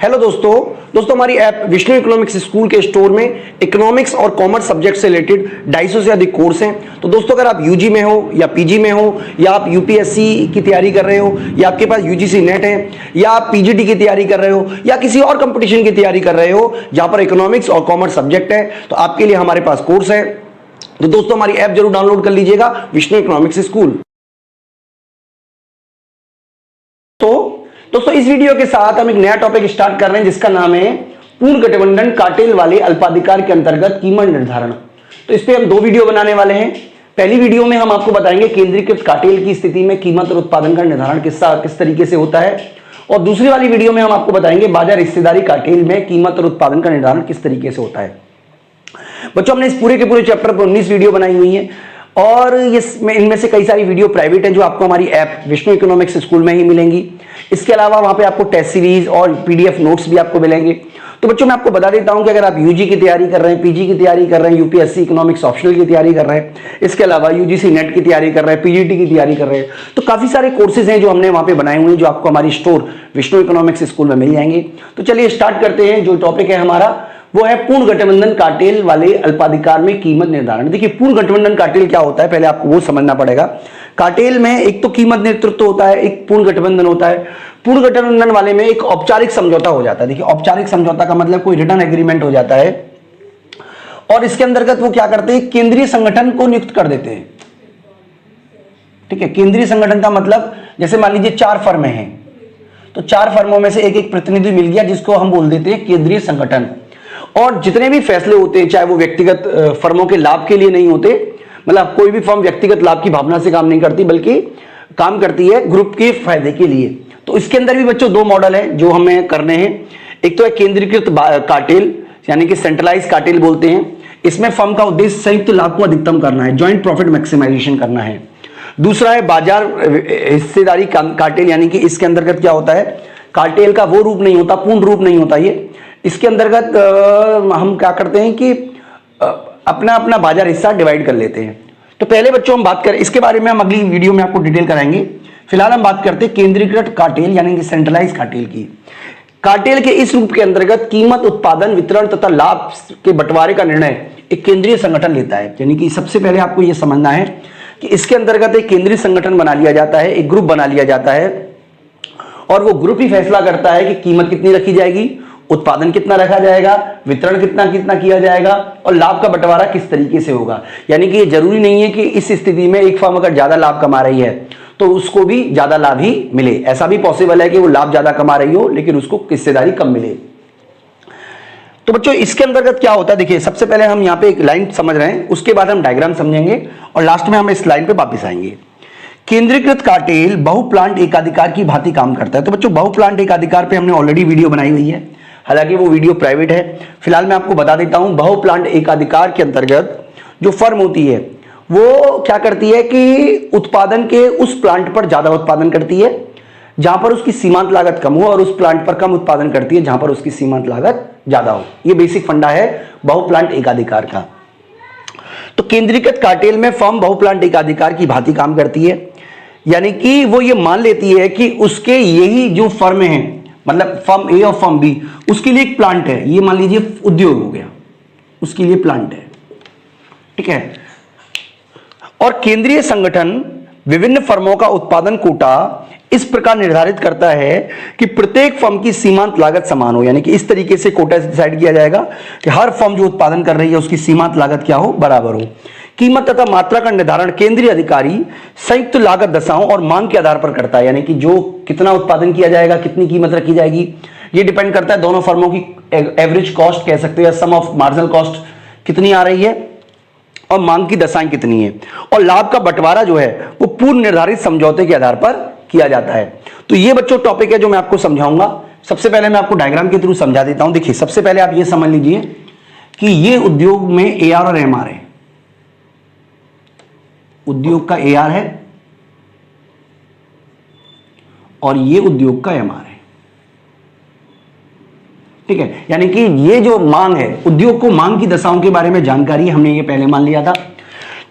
Hello दोस्तों हमारी app Vishnu economics school के स्टोर में इकोनॉमिक्स और कॉमर्स सब्जेक्ट से रिलेटेड 250 से अधिक कोर्स हैं। तो दोस्तों अगर आप यूजी में हो या पीजी में हो या आप यूपीएससी की तैयारी कर रहे हो या आपके पास यूजीसी नेट है या आप पीजीटी की तैयारी कर रहे हो या किसी और कंपटीशन की तैयारी कर रहे हो जहां पर इकोनॉमिक्स और कॉमर्स सब्जेक्ट है, तो आपके लिए हमारे पास कोर्स है। तो दोस्तों हमारी ऐप जरूर डाउनलोड कर लीजिएगा, विष्णु इकोनॉमिक्स स्कूल। दोस्तों इस वीडियो के साथ हम एक नया टॉपिक स्टार्ट कर रहे हैं जिसका नाम है पूर्ण गठबंधन कार्टेल वाले अल्पाधिकार के अंतर्गत कीमत निर्धारण। तो इस पे हम दो वीडियो बनाने वाले हैं। पहली वीडियो में हम आपको बताएंगे केंद्रीकृत कार्टेल की स्थिति में कीमत और उत्पादन का निर्धारण किस तरीके से होता है, और दूसरी वाली वीडियो में हम आपको बताएंगे बाजार हिस्सेदारी कार्टेल में कीमत और उत्पादन का निर्धारण किस तरीके से होता है। बच्चों हमने इस पूरे के पूरे चैप्टर पर 19 वीडियो बनाई हुई है और इनमें से कई सारी वीडियो प्राइवेट है जो आपको हमारी ऐप विष्णु इकोनॉमिक्स स्कूल में ही मिलेंगी। इसके अलावा वहां पे आपको टेस्ट सीरीज और पीडीएफ नोट्स भी आपको मिलेंगे। तो बच्चों मैं आपको बता देता हूं कि अगर आप यूजी की तैयारी कर रहे हैं, पीजी की तैयारी कर रहे हैं, यूपीएससी इकोनॉमिक्स ऑप्शनल की तैयारी कर रहे हैं, इसके अलावा यूजीसी नेट की तैयारी कर रहे हैं, पीजीटी की तैयारी कर रहे हैं, तो काफी सारे कोर्सेज हैं जो हमने वहां पे बनाए हुए हैं जो आपको हमारी स्टोर विष्णु इकोनॉमिक्स स्कूल में मिल जाएंगे। तो चलिए स्टार्ट करते हैं। जो टॉपिक है हमारा वो है पूर्ण गठबंधन कार्टेल वाले अल्पाधिकार में कीमत निर्धारण। देखिए पूर्ण गठबंधन कार्टेल क्या होता है, पहले आपको वो समझना पड़ेगा। कार्टेल में एक तो कीमत नेतृत्व होता है, एक पूर्ण गठबंधन होता है। पूर्ण गठबंधन वाले में एक औपचारिक समझौता हो जाता है। देखिए औपचारिक समझौता का मतलब कोई रिटर्न एग्रीमेंट हो जाता है और इसके अंतर्गत वो क्या करते हैं, केंद्रीय संगठन को नियुक्त कर देते हैं। ठीक है, केंद्रीय संगठन का मतलब जैसे मान लीजिए 4 फर्में हैं तो 4 फर्मों में से एक एक प्रतिनिधि मिल गया जिसको हम बोल देते हैं केंद्रीय संगठन। और जितने भी फैसले होते हैं चाहे वो व्यक्तिगत फर्मों के लाभ के लिए नहीं होते, मतलब कोई भी फर्म व्यक्तिगत लाभ की भावना से काम नहीं करती बल्कि काम करती है ग्रुप के फायदे के लिए। तो इसके अंदर भी बच्चों 2 मॉडल है जो हमें करने हैं। एक तो है केंद्रीकृत कार्टेल यानी कि सेंट्रलाइज कार्टेल बोलते हैं। इसमें फर्म का उद्देश्य संयुक्त लाभ को अधिकतम करना है, ज्वाइंट प्रॉफिट मैक्सिमाइजेशन करना है। दूसरा है बाजार हिस्सेदारी कार्टेल यानी कि इसके अंतर्गत क्या होता है, कार्टेल का वो रूप नहीं होता, पूर्ण रूप नहीं होता ये। इसके अंतर्गत हम क्या करते हैं कि अपना अपना बाजार हिस्सा डिवाइड कर लेते हैं। तो पहले बच्चों हम बात करें इसके बारे में, हम अगली वीडियो में आपको डिटेल कराएंगे। फिलहाल हम बात करते हैं केंद्रीकृत कार्टेल यानी कि सेंट्रलाइज कार्टेल की। कार्टेल के इस रूप के अंतर्गत कीमत, उत्पादन, वितरण तथा लाभ के बंटवारे का निर्णय एक केंद्रीय संगठन लेता है। यानी कि सबसे पहले आपको यह समझना है कि इसके अंतर्गत एक केंद्रीय संगठन बना लिया जाता है, एक ग्रुप बना लिया जाता है और वो ग्रुप ही फैसला करता है कि कीमत कितनी रखी जाएगी, उत्पादन कितना रखा जाएगा, वितरण कितना कितना किया जाएगा और लाभ का बंटवारा किस तरीके से होगा। यानी कि ये जरूरी नहीं है कि इस स्थिति में एक फर्म अगर ज्यादा लाभ कमा रही है तो उसको भी ज्यादा लाभ ही मिले। ऐसा भी पॉसिबल है कि वो लाभ ज्यादा कमा रही हो लेकिन उसको हिस्सेदारी कम मिले। तो बच्चों इसके अंतर्गत क्या होता है, देखिए सबसे पहले हम यहाँ पे एक लाइन समझ रहे हैं, उसके बाद हम डायग्राम समझेंगे और लास्ट में हम इस लाइन पे वापस आएंगे। केंद्रीकृत कार्टेल बहुप्लांट एकाधिकार की भांति काम करता है। तो बच्चों बहुप्लांट एकाधिकार पे हमने ऑलरेडी वीडियो बनाई हुई है, हालांकि वो वीडियो प्राइवेट है। फिलहाल मैं आपको बता देता हूं, बहुप्लांट एकाधिकार के अंतर्गत जो फर्म होती है वो क्या करती है कि उत्पादन के उस प्लांट पर ज्यादा उत्पादन करती है जहां पर उसकी सीमांत लागत कम हो और उस प्लांट पर कम उत्पादन करती है जहां पर उसकी सीमांत लागत ज्यादा हो। ये बेसिक फंडा है बहुप्लांट एकाधिकार का। तो केंद्रीकृत कार्टेल में फर्म बहुप्लांट एकाधिकार की भांति काम करती है, यानी कि वो ये मान लेती है कि उसके यही जो फर्म है, मतलब फर्म ए और फर्म बी, उसके लिए एक प्लांट है, ये मान लीजिए उद्योग हो गया, उसके लिए प्लांट है। ठीक है, और केंद्रीय संगठन विभिन्न फर्मों का उत्पादन कोटा इस प्रकार निर्धारित करता है कि प्रत्येक फर्म की सीमांत लागत समान हो। यानी कि इस तरीके से कोटा डिसाइड किया जाएगा कि हर फर्म जो उत्पादन कर रही है उसकी सीमांत लागत क्या हो, बराबर हो। कीमत तथा मात्रा का निर्धारण केंद्रीय अधिकारी संयुक्त लागत दशाओं और मांग के आधार पर करता है। यानी कि जो कितना उत्पादन किया जाएगा, कितनी कीमत रखी जाएगी, ये डिपेंड करता है दोनों फर्मों की एवरेज कॉस्ट कह सकते हैं, सम ऑफ मार्जिनल कॉस्ट कितनी आ रही है और मांग की दशाएं कितनी है। और लाभ का बंटवारा जो है वो पूर्व निर्धारित समझौते के आधार पर किया जाता है। तो ये बच्चों टॉपिक है जो मैं आपको समझाऊंगा। सबसे पहले मैं आपको डायग्राम के थ्रू समझा देता हूं। देखिए सबसे पहले आप ये समझ लीजिए कि ये उद्योग में एआर और एमआर है। उद्योग का एआर है और ये उद्योग का एमआर है। ठीक है, यानी कि ये जो मांग है, उद्योग को मांग की दशाओं के बारे में जानकारी हमने ये पहले मान लिया था।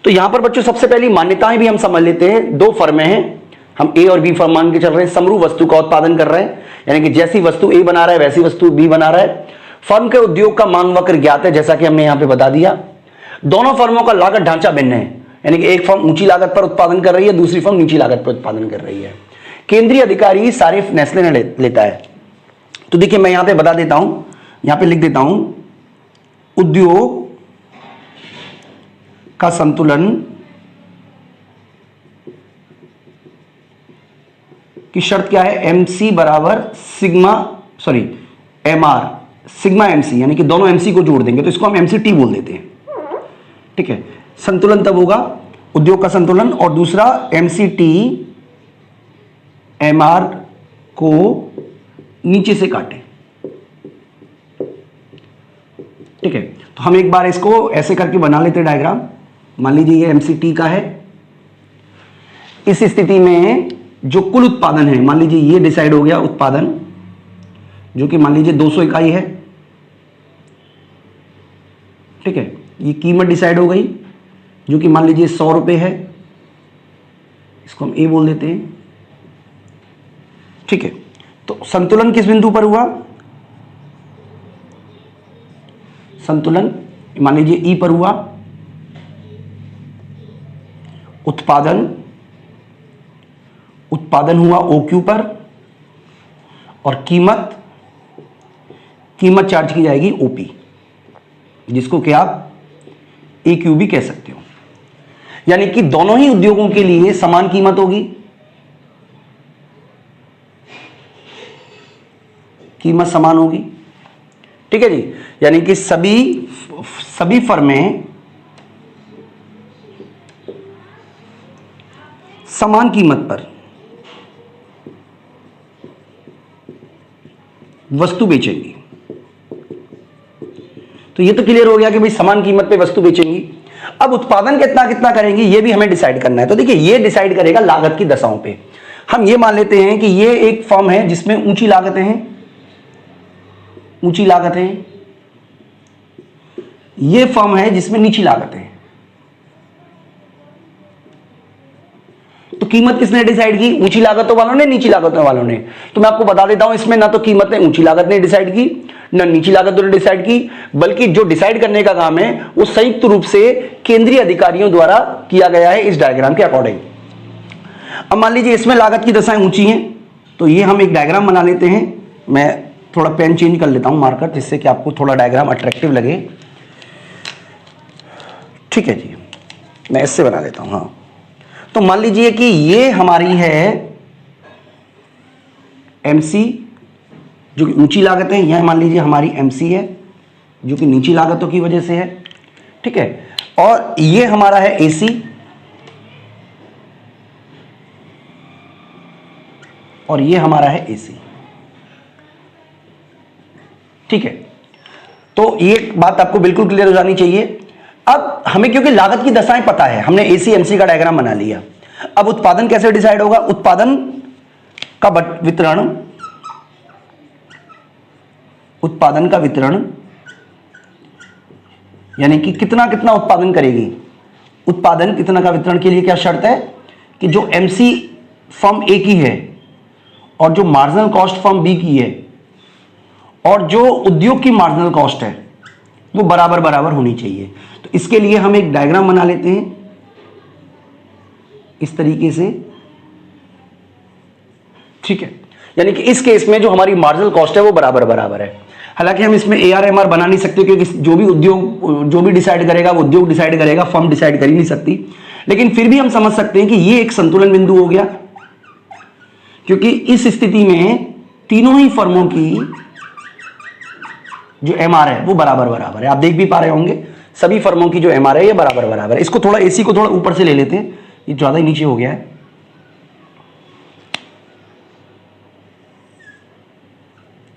तो यहां पर बच्चों सबसे पहली मान्यताएं भी हम समझ लेते हैं। 2 फर्में हैं, हम ए और बी फर्म मान के चल रहे हैं, समरूप वस्तु का उत्पादन कर रहे हैं। यानी कि जैसी वस्तु ए बना रहा है वैसी वस्तु बी बना रहा है। फर्म के उद्योग का मांग वक्र ज्ञात है, जैसा कि हमने यहां पे बता दिया। दोनों फर्मों का लागत ढांचा भिन्न है, यानी कि एक फर्म ऊंची लागत पर उत्पादन कर रही है, दूसरी फर्म नीची लागत पर उत्पादन कर रही है। केंद्रीय अधिकारी सारे नेस्ले ने लेता है। तो देखिए मैं यहां पे बता देता हूं, यहां पे लिख देता हूं, उद्योग का संतुलन की शर्त क्या है, MC बराबर sigma, sorry MR sigma MC, यानी कि दोनों MC को जोड़ देंगे तो इसको हम MCT बोल देते हैं, ठीक है। संतुलन तब होगा उद्योग का संतुलन, और दूसरा MCT MR को नीचे से काटे, ठीक है। तो हम एक बार इसको ऐसे करके बना लेते हैं डायग्राम। मान लीजिए ये MCT का है। इस स्थिति में जो कुल उत्पादन है, मान लीजिए ये डिसाइड हो गया उत्पादन, जो कि मान लीजिए 200 इकाई है, ठीक है। ये कीमत डिसाइड हो गई जो कि मान लीजिए 100 रुपए है, इसको हम A बोल देते हैं, ठीक है। तो संतुलन किस बिंदु पर हुआ, संतुलन मान लीजिए E पर हुआ। उत्पादन हुआ OQ पर, और कीमत चार्ज की जाएगी OP, जिसको कि आप AQ भी कह सकते हो। यानी कि दोनों ही उद्योगों के लिए समान कीमत होगी, कीमत समान होगी, ठीक है जी। यानी कि सभी फर्में समान कीमत पर वस्तु बेचेंगी। तो ये तो क्लियर हो गया कि भाई समान कीमत पे वस्तु बेचेंगी। अब उत्पादन कितना कितना करेंगी ये भी हमें डिसाइड करना है। तो देखिए ये डिसाइड करेगा लागत की दशाओं पे। हम ये मान लेते हैं कि ये एक फर्म है जिसमें ऊंची लागतें हैं, ऊंची लागतें हैं, ये फर्म है जिसमें नीची लागतें हैं। तो कीमत किसने डिसाइड की, ऊंची लागतों वालों ने, नीची लागतों वालों ने। तो मैं आपको बता देता हूं, इसमें ना तो कीमत ने ऊंची लागत ने डिसाइड की, ना नीची लागतों ने डिसाइड की, बल्कि जो डिसाइड करने का काम है वो संयुक्त रूप से केंद्रीय अधिकारियों द्वारा किया गया है इस डायग्राम के अकॉर्डिंग। अब मान लीजिए इसमें लागत की दशाएं ऊंची हैं, तो ये हम एक डायग्राम बना लेते हैं। मैं थोड़ा पेन चेंज कर लेता हूं मार्कर, जिससे कि आपको थोड़ा डायग्राम अट्रैक्टिव लगे, ठीक है जी। मैं इससे बना लेता हूं। हाँ, तो मान लीजिए कि ये हमारी है MC जो कि ऊंची लागत है, यह मान लीजिए हमारी MC है जो कि नीची लागतों की वजह से है, ठीक है। और ये हमारा है AC, और ये हमारा है AC, ठीक है। तो ये बात आपको बिल्कुल क्लियर हो जानी चाहिए। अब हमें क्योंकि लागत की दशाएं पता है, हमने AC MC का डायग्राम बना लिया। अब उत्पादन कैसे डिसाइड होगा, उत्पादन का वितरण, उत्पादन का वितरण यानी कि कितना कितना उत्पादन करेगी। उत्पादन कितना का वितरण के लिए क्या शर्त है कि जो MC फर्म A की है और जो मार्जिनल कॉस्ट फर्म B की है और जो उद्योग की मार्जिनल कॉस्ट है वो बराबर बराबर होनी चाहिए। तो इसके लिए हम एक डायग्राम बना लेते हैं इस तरीके से, ठीक है। यानी कि इस केस में जो हमारी मार्जिनल कॉस्ट है वो बराबर बराबर है। हालांकि हम इसमें AR/MR बना नहीं सकते क्योंकि जो भी उद्योग जो भी डिसाइड करेगा वो उद्योग डिसाइड करेगा, फर्म डिसाइड कर ही नहीं सकती। लेकिन फिर भी हम समझ सकते हैं कि ये एक संतुलन बिंदु हो गया, क्योंकि इस स्थिति में तीनों ही फर्मों की जो MR है वो बराबर बराबर है। आप देख भी पा रहे होंगे सभी फर्मों की जो MR है ये बराबर बराबर है। इसको थोड़ा AC को थोड़ा ऊपर से ले लेते हैं, ये ज्यादा ही नीचे हो गया है,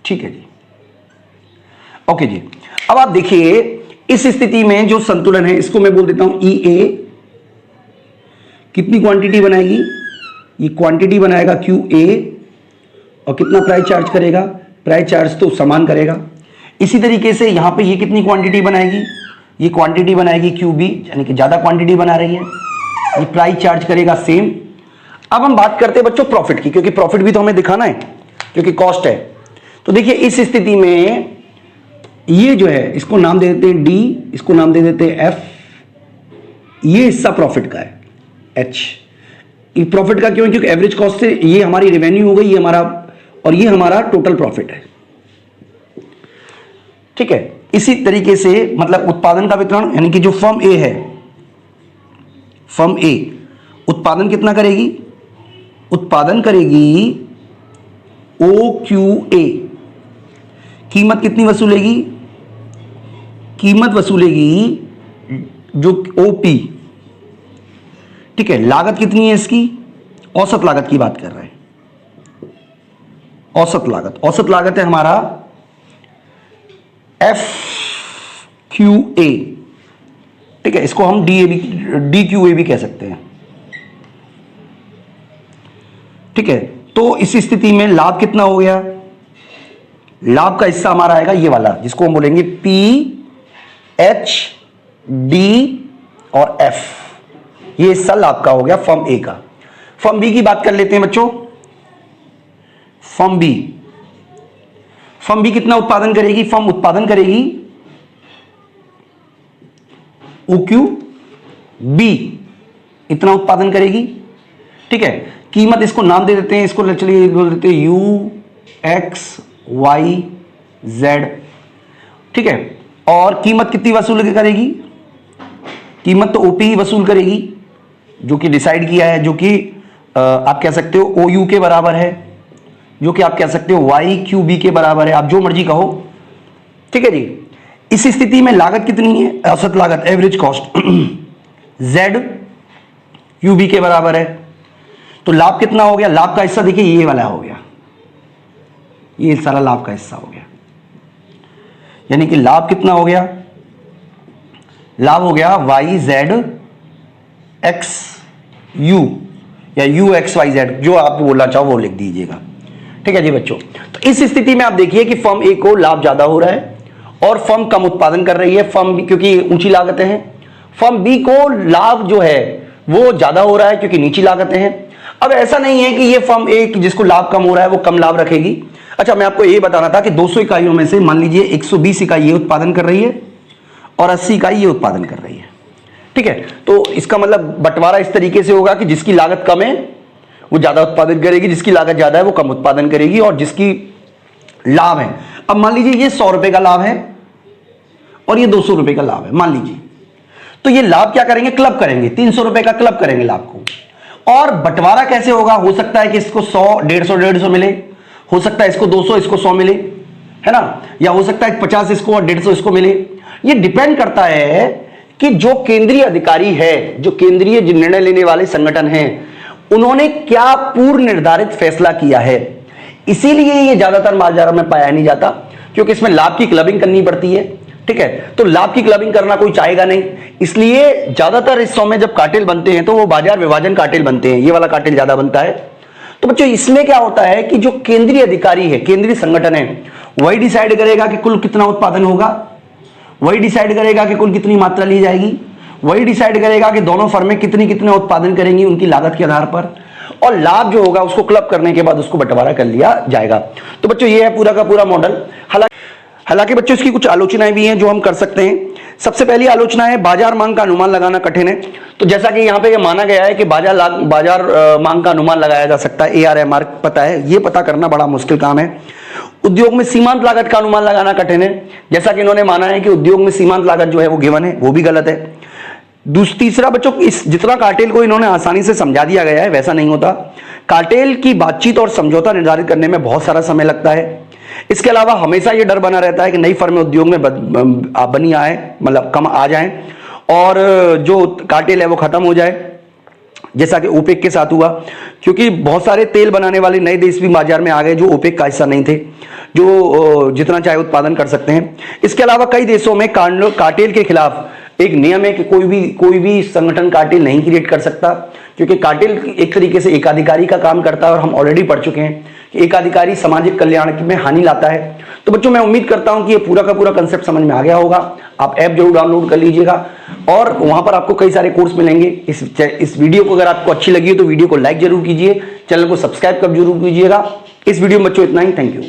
ठीक है जी, ओके जी। अब आप देखिए इस स्थिति में जो संतुलन है इसको मैं बोल देता हूं EA। कितनी क्वांटिटी बनाएगी, ये क्वांटिटी बनाएगा QA, और कितना प्राइस चार्ज करेगा, प्राइस चार्ज तो समान करेगा। इसी तरीके से यहां पे ये कितनी क्वांटिटी बनाएगी, ये क्वांटिटी बनाएगी QB, यानी कि ज्यादा क्वांटिटी बना रही है, ये प्राइस चार्ज करेगा सेम। अब हम बात करते हैं बच्चों प्रॉफिट की, क्योंकि प्रॉफिट भी तो हमें दिखाना है। क्योंकि कॉस्ट है। तो देखिए इस स्थिति में ये जो है इसको नाम दे देते हैं डी, इसको नाम दे देते हैं एफ, ये हिस्सा प्रॉफिट का है एच। प्रॉफिट का क्यों है? क्योंकि एवरेज कॉस्ट से ये हमारी रेवेन्यू हो गई, ये हमारा, और ये हमारा टोटल प्रॉफिट है। ठीक है, इसी तरीके से मतलब उत्पादन का वितरण, यानी कि जो फर्म ए है, फर्म ए उत्पादन कितना करेगी? उत्पादन करेगी ओ क्यू ए। कीमत कितनी वसूलेगी? कीमत वसूलेगी जो ओपी। ठीक है, लागत कितनी है इसकी? औसत लागत की बात कर रहे हैं, औसत लागत। औसत लागत है हमारा एफ क्यू ए। ठीक है, इसको हम डी क्यू ए भी कह सकते हैं। ठीक है, तो इस स्थिति में लाभ कितना हो गया? लाभ का हिस्सा हमारा आएगा ये वाला, जिसको हम बोलेंगे पी एच डी और एफ। ये हिस्सा लाभ का हो गया फर्म ए का। फर्म बी की बात कर लेते हैं बच्चों। फर्म बी, फर्म बी कितना उत्पादन करेगी? फर्म उत्पादन करेगी ओ क्यू बी, इतना उत्पादन करेगी। ठीक है, कीमत इसको नाम दे देते हैं, इसको चलिए बोल देते हैं यू एक्स वाई जेड। ठीक है, और कीमत कितनी वसूल करेगी? कीमत तो ओपी ही वसूल करेगी, जो कि डिसाइड किया है, जो कि आप कह सकते हो ओ यू के बराबर है, जो कि आप कह सकते हो वाई क्यू बी के बराबर है, आप जो मर्जी कहो। ठीक है जी, इस स्थिति में लागत कितनी है? औसत लागत, average cost Z Q B के बराबर है। तो लाभ कितना हो गया? लाभ का हिस्सा देखिए ये वाला हो गया, ये सारा लाभ का हिस्सा हो गया। यानी कि लाभ कितना हो गया? लाभ हो गया वाई जेड एक्स यू, या यू एक्स वाई जेड, जो आप बोलना चाहो वो लिख दीजिएगा। ठीक है जी बच्चों, तो इस स्थिति में आप देखिए कि फर्म ए को लाभ ज्यादा हो रहा है और फर्म कम उत्पादन कर रही है, फर्म बी क्योंकि ऊंची लागतें हैं। फर्म बी को लाभ जो है वो ज्यादा हो रहा है क्योंकि नीची लागतें हैं। अब ऐसा नहीं है कि ये फर्म ए जिसको लाभ कम हो रहा है वो कम लाभ रखेगी। अच्छा, मैं आपको ये बताना था कि 200 इकाइयों में से मान लीजिए 120 इकाई ये उत्पादन कर रही है और 80 इकाई ये उत्पादन कर रही है। ठीक है, तो इसका मतलब बंटवारा इस तरीके से होगा कि जिसकी लागत कम है वो ज्यादा उत्पादन करेगी, जिसकी लागत ज्यादा है वो कम उत्पादन करेगी, और जिसकी लाभ है, अब मान लीजिए ये 100 रुपए का लाभ है और ये 200 रुपए का लाभ है मान लीजिए, तो ये लाभ क्या करेंगे? क्लब करेंगे, 300 रुपए का क्लब करेंगे लाभ को। और बंटवारा कैसे होगा? हो सकता है कि इसको 100 150 मिले, हो सकता है इसको 200 इसको 100 मिले, है ना, या हो सकता है 50 इसको और 150 इसको मिले। ये डिपेंड करता है कि जो केंद्रीय अधिकारी है, जो केंद्रीय निर्णय लेने वाले संगठन हैं, उन्होंने क्या पूर्व निर्धारित फैसला किया है। इसीलिए ये ज्यादातर बाजार में पाया नहीं जाता, क्योंकि इसमें लाभ की क्लबिंग करनी पड़ती है। ठीक है, तो लाभ की क्लबिंग करना कोई चाहेगा नहीं, इसलिए ज्यादातर हिस्सों में जब कार्टेल बनते हैं तो वो बाजार विभाजन कार्टेल बनते हैं, ये वाला कार्टेल ज्यादा बनता है। तो बच्चों इसमें क्या होता है कि जो केंद्रीय अधिकारी है, केंद्रीय संगठन है, वही डिसाइड करेगा कि कुल कितना उत्पादन होगा, वही डिसाइड करेगा कि कुल कितनी मात्रा ली जाएगी, वही डिसाइड करेगा कि दोनों फर्में कितना उत्पादन करेंगी उनकी लागत के आधार पर, और लाभ जो होगा उसको क्लब करने के बाद उसको बंटवारा कर लिया जाएगा। तो बच्चों ये है पूरा का पूरा मॉडल। हालांकि बच्चों इसकी कुछ आलोचनाएं भी हैं जो हम कर सकते हैं। सबसे पहली आलोचना है बाजार मांग का अनुमान लगाना कठिन है। तो जैसा कि यहाँ पे ये माना गया है कि बाजार मांग का अनुमान लगाया जा सकता है, ARMR पता है, ये पता करना बड़ा मुश्किल काम है। उद्योग में सीमांत लागत का अनुमान लगाना कठिन है, जैसा कि इन्होंने माना है कि उद्योग में सीमांत लागत जो है वो गिवन है, वो भी गलत है। तीसरा बच्चों, इस जितना कार्टेल को इन्होंने आसानी से समझा दिया गया है वैसा नहीं होता। कार्टेल की बातचीत और समझौता निर्धारित करने में बहुत सारा समय लगता है। इसके अलावा हमेशा ये डर बना रहता है कि नई फर्में उद्योग में बनी आए, मतलब कम आ जाएं, और जो कार्टेल है वो खत्म हो जाए, जैसा कि ओपेक के साथ हुआ। क्योंकि बहुत सारे तेल बनाने वाले नए देश भी बाजार में आ गए जो ओपेक का हिस्सा नहीं थे, जो जितना चाहे उत्पादन कर सकते हैं। इसके अलावा कई देशों में कार्टेल के खिलाफ एक नियम है कि कोई भी संगठन कार्टेल नहीं क्रिएट कर सकता, क्योंकि कार्टेल एक तरीके से एकाधिकारी का काम करता है, और हम ऑलरेडी पढ़ चुके हैं कि एकाधिकारी सामाजिक कल्याण में हानि लाता है। तो बच्चों मैं उम्मीद करता हूं कि ये पूरा का पूरा कंसेप्ट समझ में आ गया होगा। आप ऐप जरूर डाउनलोड कर लीजिएगा, और वहां पर आपको कई सारे कोर्स मिलेंगे। इस वीडियो को अगर आपको अच्छी लगी हो तो वीडियो को लाइक जरूर कीजिए, चैनल को सब्सक्राइब कर जरूर कीजिएगा। इस वीडियो में बच्चों इतना ही। Thank you.